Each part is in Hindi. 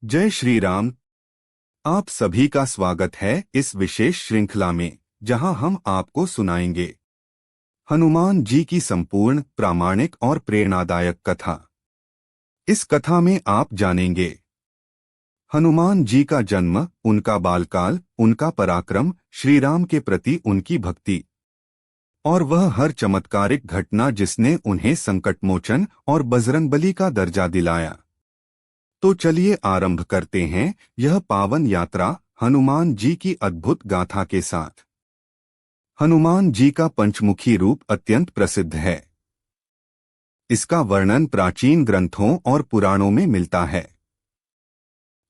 जय श्री राम। आप सभी का स्वागत है इस विशेष श्रृंखला में, जहां हम आपको सुनाएंगे हनुमान जी की संपूर्ण, प्रामाणिक और प्रेरणादायक कथा। इस कथा में आप जानेंगे हनुमान जी का जन्म, उनका बालकाल, उनका पराक्रम, श्री राम के प्रति उनकी भक्ति और वह हर चमत्कारिक घटना जिसने उन्हें संकटमोचन और बजरंगबली का दर्जा दिलाया। तो चलिए आरंभ करते हैं यह पावन यात्रा हनुमान जी की अद्भुत गाथा के साथ। हनुमान जी का पंचमुखी रूप अत्यंत प्रसिद्ध है। इसका वर्णन प्राचीन ग्रंथों और पुराणों में मिलता है।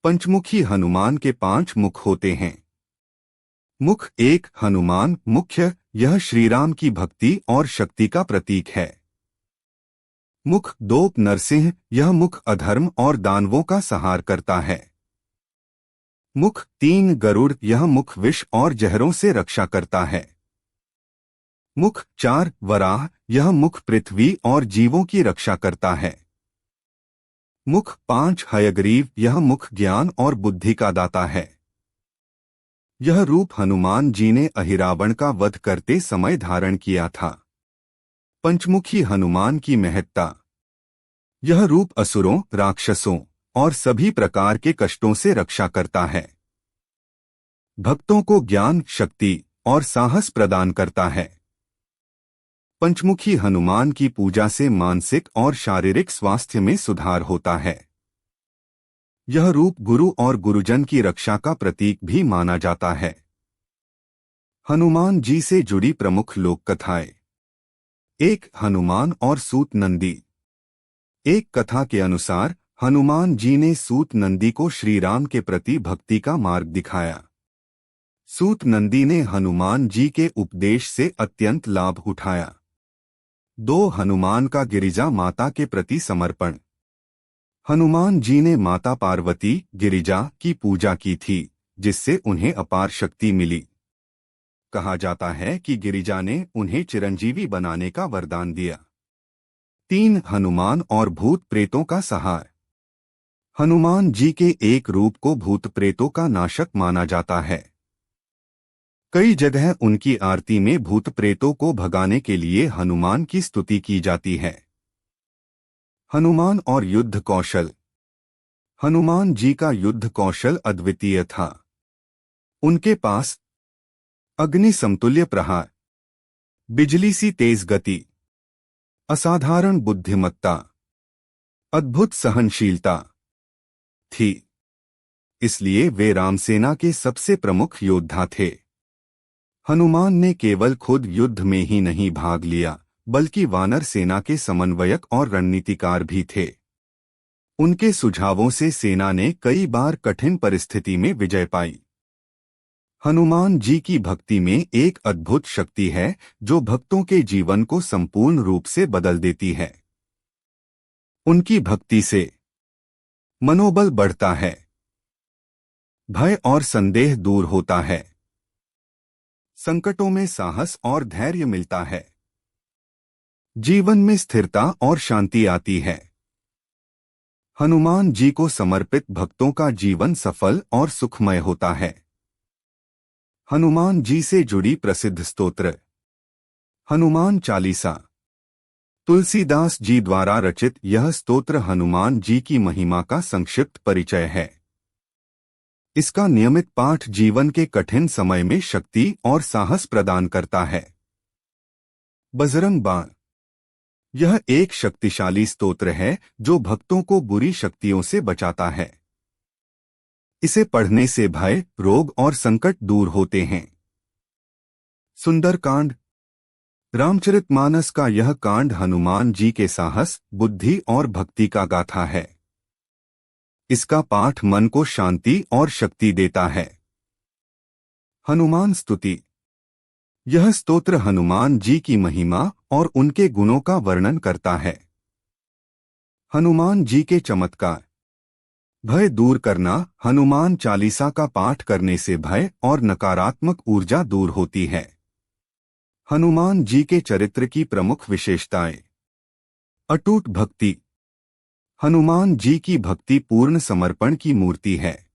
पंचमुखी हनुमान के 5 मुख होते हैं। मुख 1 हनुमान मुख्य, यह श्रीराम की भक्ति और शक्ति का प्रतीक है। मुख 2 नरसिंह, यह मुख अधर्म और दानवों का संहार करता है। मुख 3 गरुड़, यह मुख विष और जहरों से रक्षा करता है। मुख 4 वराह, यह मुख पृथ्वी और जीवों की रक्षा करता है। मुख 5 हयग्रीव, यह मुख ज्ञान और बुद्धि का दाता है। यह रूप हनुमान जी ने अहिरावण का वध करते समय धारण किया था। पंचमुखी हनुमान की महत्ता। यह रूप असुरों, राक्षसों और सभी प्रकार के कष्टों से रक्षा करता है। भक्तों को ज्ञान, शक्ति और साहस प्रदान करता है। पंचमुखी हनुमान की पूजा से मानसिक और शारीरिक स्वास्थ्य में सुधार होता है। यह रूप गुरु और गुरुजन की रक्षा का प्रतीक भी माना जाता है। हनुमान जी से जुड़ी प्रमुख लोक कथाएं। 1 हनुमान और सूत नंदी। एक कथा के अनुसार हनुमान जी ने सूत नंदी को श्री राम के प्रति भक्ति का मार्ग दिखाया। सूत नंदी ने हनुमान जी के उपदेश से अत्यंत लाभ उठाया। 2 हनुमान का गिरिजा माता के प्रति समर्पण। हनुमान जी ने माता पार्वती, गिरिजा की पूजा की थी, जिससे उन्हें अपार शक्ति मिली। कहा जाता है कि गिरिजा ने उन्हें चिरंजीवी बनाने का वरदान दिया। 3 हनुमान और भूत प्रेतों का सहाय। हनुमान जी के एक रूप को भूत प्रेतों का नाशक माना जाता है। कई जगह उनकी आरती में भूत प्रेतों को भगाने के लिए हनुमान की स्तुति की जाती है। हनुमान और युद्ध कौशल। हनुमान जी का युद्ध कौशल अद्वितीय था। उनके पास अग्नि समतुल्य प्रहार, बिजली सी तेज गति, असाधारण बुद्धिमत्ता, अद्भुत सहनशीलता थी। इसलिए वे रामसेना के सबसे प्रमुख योद्धा थे। हनुमान ने केवल खुद युद्ध में ही नहीं भाग लिया, बल्कि वानर सेना के समन्वयक और रणनीतिकार भी थे। उनके सुझावों से सेना ने कई बार कठिन परिस्थिति में विजय पाई। हनुमान जी की भक्ति में एक अद्भुत शक्ति है जो भक्तों के जीवन को संपूर्ण रूप से बदल देती है। उनकी भक्ति से मनोबल बढ़ता है, भय और संदेह दूर होता है, संकटों में साहस और धैर्य मिलता है, जीवन में स्थिरता और शांति आती है। हनुमान जी को समर्पित भक्तों का जीवन सफल और सुखमय होता है। हनुमान जी से जुड़ी प्रसिद्ध स्तोत्र। हनुमान चालीसा। तुलसीदास जी द्वारा रचित यह स्तोत्र हनुमान जी की महिमा का संक्षिप्त परिचय है। इसका नियमित पाठ जीवन के कठिन समय में शक्ति और साहस प्रदान करता है। बजरंग बाण। यह एक शक्तिशाली स्तोत्र है जो भक्तों को बुरी शक्तियों से बचाता है। इसे पढ़ने से भय, रोग और संकट दूर होते हैं। सुंदरकांड। रामचरितमानस का यह कांड हनुमान जी के साहस, बुद्धि और भक्ति का गाथा है। इसका पाठ मन को शांति और शक्ति देता है। हनुमान स्तुति। यह स्तोत्र हनुमान जी की महिमा और उनके गुणों का वर्णन करता है। हनुमान जी के चमत्कार। भय दूर करना। हनुमान चालीसा का पाठ करने से भय और नकारात्मक ऊर्जा दूर होती है। हनुमान जी के चरित्र की प्रमुख विशेषताएं। अटूट भक्ति। हनुमान जी की भक्ति पूर्ण समर्पण की मूर्ति है।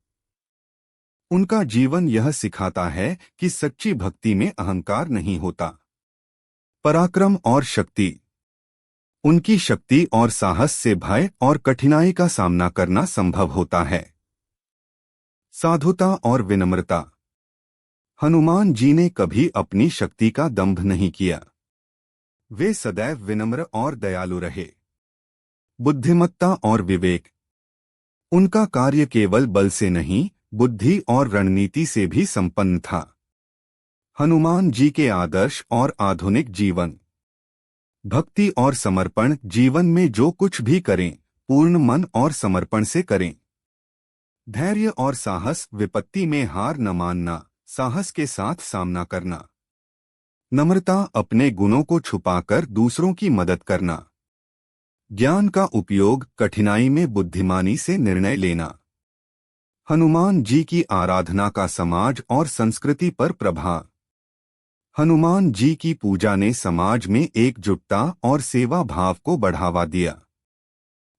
उनका जीवन यह सिखाता है कि सच्ची भक्ति में अहंकार नहीं होता। पराक्रम और शक्ति। उनकी शक्ति और साहस से भय और कठिनाई का सामना करना संभव होता है। साधुता और विनम्रता। हनुमान जी ने कभी अपनी शक्ति का दंभ नहीं किया। वे सदैव विनम्र और दयालु रहे। बुद्धिमत्ता और विवेक। उनका कार्य केवल बल से नहीं, बुद्धि और रणनीति से भी संपन्न था। हनुमान जी के आदर्श और आधुनिक जीवन। भक्ति और समर्पण। जीवन में जो कुछ भी करें, पूर्ण मन और समर्पण से करें। धैर्य और साहस। विपत्ति में हार न मानना, साहस के साथ सामना करना। नम्रता। अपने गुणों को छुपाकर दूसरों की मदद करना। ज्ञान का उपयोग। कठिनाई में बुद्धिमानी से निर्णय लेना। हनुमान जी की आराधना का समाज और संस्कृति पर प्रभाव। हनुमान जी की पूजा ने समाज में एकजुटता और सेवा भाव को बढ़ावा दिया।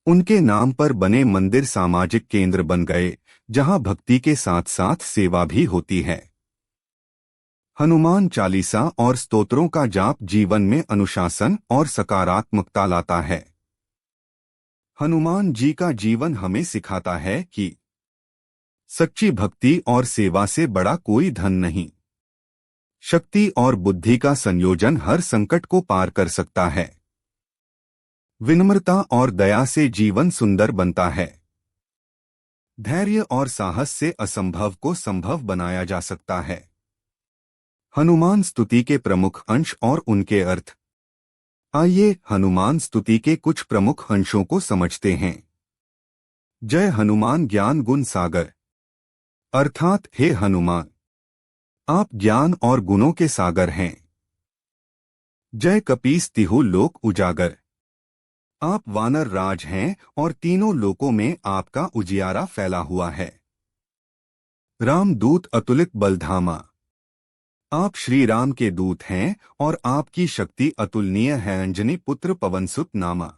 उनके नाम पर बने मंदिर सामाजिक केंद्र बन गए, जहां भक्ति के साथ साथ सेवा भी होती है। हनुमान चालीसा और स्तोत्रों का जाप जीवन में अनुशासन और सकारात्मकता लाता है। हनुमान जी का जीवन हमें सिखाता है कि सच्ची भक्ति और सेवा से बड़ा कोई धन नहीं। शक्ति और बुद्धि का संयोजन हर संकट को पार कर सकता है। विनम्रता और दया से जीवन सुंदर बनता है। धैर्य और साहस से असंभव को संभव बनाया जा सकता है। हनुमान स्तुति के प्रमुख अंश और उनके अर्थ। आइए हनुमान स्तुति के कुछ प्रमुख अंशों को समझते हैं। जय हनुमान ज्ञान गुण सागर। अर्थात हे हनुमान, आप ज्ञान और गुणों के सागर हैं। जय कपीस तिहु लोक उजागर। आप वानर राज हैं और तीनों लोकों में आपका उजियारा फैला हुआ है। रामदूत अतुलित बलधामा। आप श्री राम के दूत हैं और आपकी शक्ति अतुलनीय है। अंजनी पुत्र पवनसुत नामा।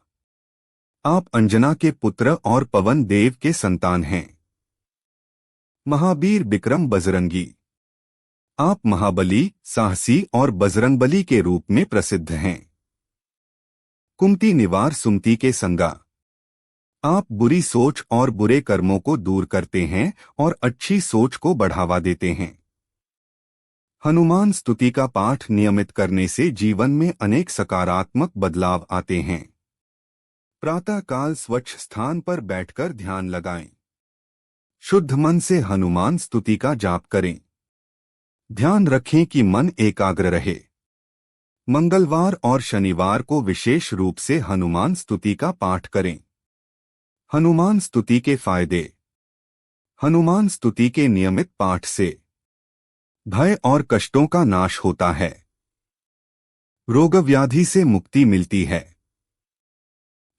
आप अंजना के पुत्र और पवन देव के संतान हैं। महावीर विक्रम बजरंगी। आप महाबली, साहसी और बजरंगबली के रूप में प्रसिद्ध हैं। कुमति निवार सुमति के संगा। आप बुरी सोच और बुरे कर्मों को दूर करते हैं और अच्छी सोच को बढ़ावा देते हैं। हनुमान स्तुति का पाठ नियमित करने से जीवन में अनेक सकारात्मक बदलाव आते हैं। प्रातःकाल स्वच्छ स्थान पर बैठकर ध्यान लगाएं। शुद्ध मन से हनुमान स्तुति का जाप करें। ध्यान रखें कि मन एकाग्र रहे। मंगलवार और शनिवार को विशेष रूप से हनुमान स्तुति का पाठ करें। हनुमान स्तुति के फायदे। हनुमान स्तुति के नियमित पाठ से भय और कष्टों का नाश होता है। रोग व्याधि से मुक्ति मिलती है।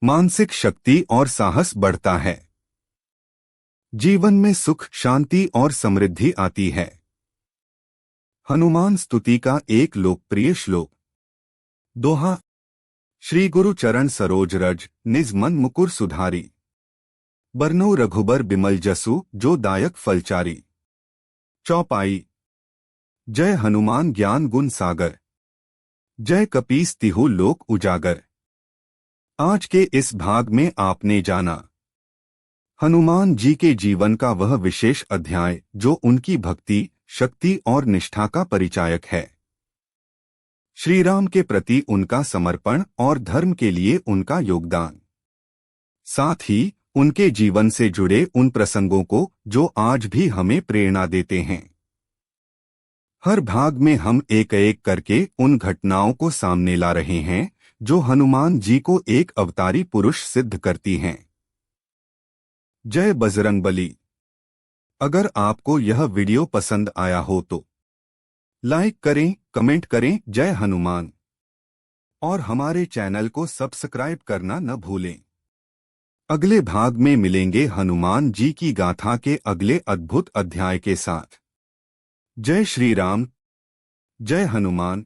मानसिक शक्ति और साहस बढ़ता है। जीवन में सुख, शांति और समृद्धि आती है। हनुमान स्तुति का एक लोकप्रिय श्लोक। दोहा। श्री गुरु चरण सरोज रज, निज मन मुकुर सुधारी। बरनौ रघुबर बिमल जसु, जो दायक फलचारी। चौपाई। जय हनुमान ज्ञान गुण सागर। जय कपीस तिहु लोक उजागर। आज के इस भाग में आपने जाना हनुमान जी के जीवन का वह विशेष अध्याय जो उनकी भक्ति, शक्ति और निष्ठा का परिचायक है। श्री राम के प्रति उनका समर्पण और धर्म के लिए उनका योगदान। साथ ही उनके जीवन से जुड़े उन प्रसंगों को जो आज भी हमें प्रेरणा देते हैं। हर भाग में हम एक एक करके उन घटनाओं को सामने ला रहे हैं जो हनुमान जी को एक अवतारी पुरुष सिद्ध करती हैं। जय बजरंगबली। अगर आपको यह वीडियो पसंद आया हो तो लाइक करें, कमेंट करें जय हनुमान और हमारे चैनल को सब्सक्राइब करना न भूलें। अगले भाग में मिलेंगे हनुमान जी की गाथा के अगले अद्भुत अध्याय के साथ। जय श्री राम, जय हनुमान।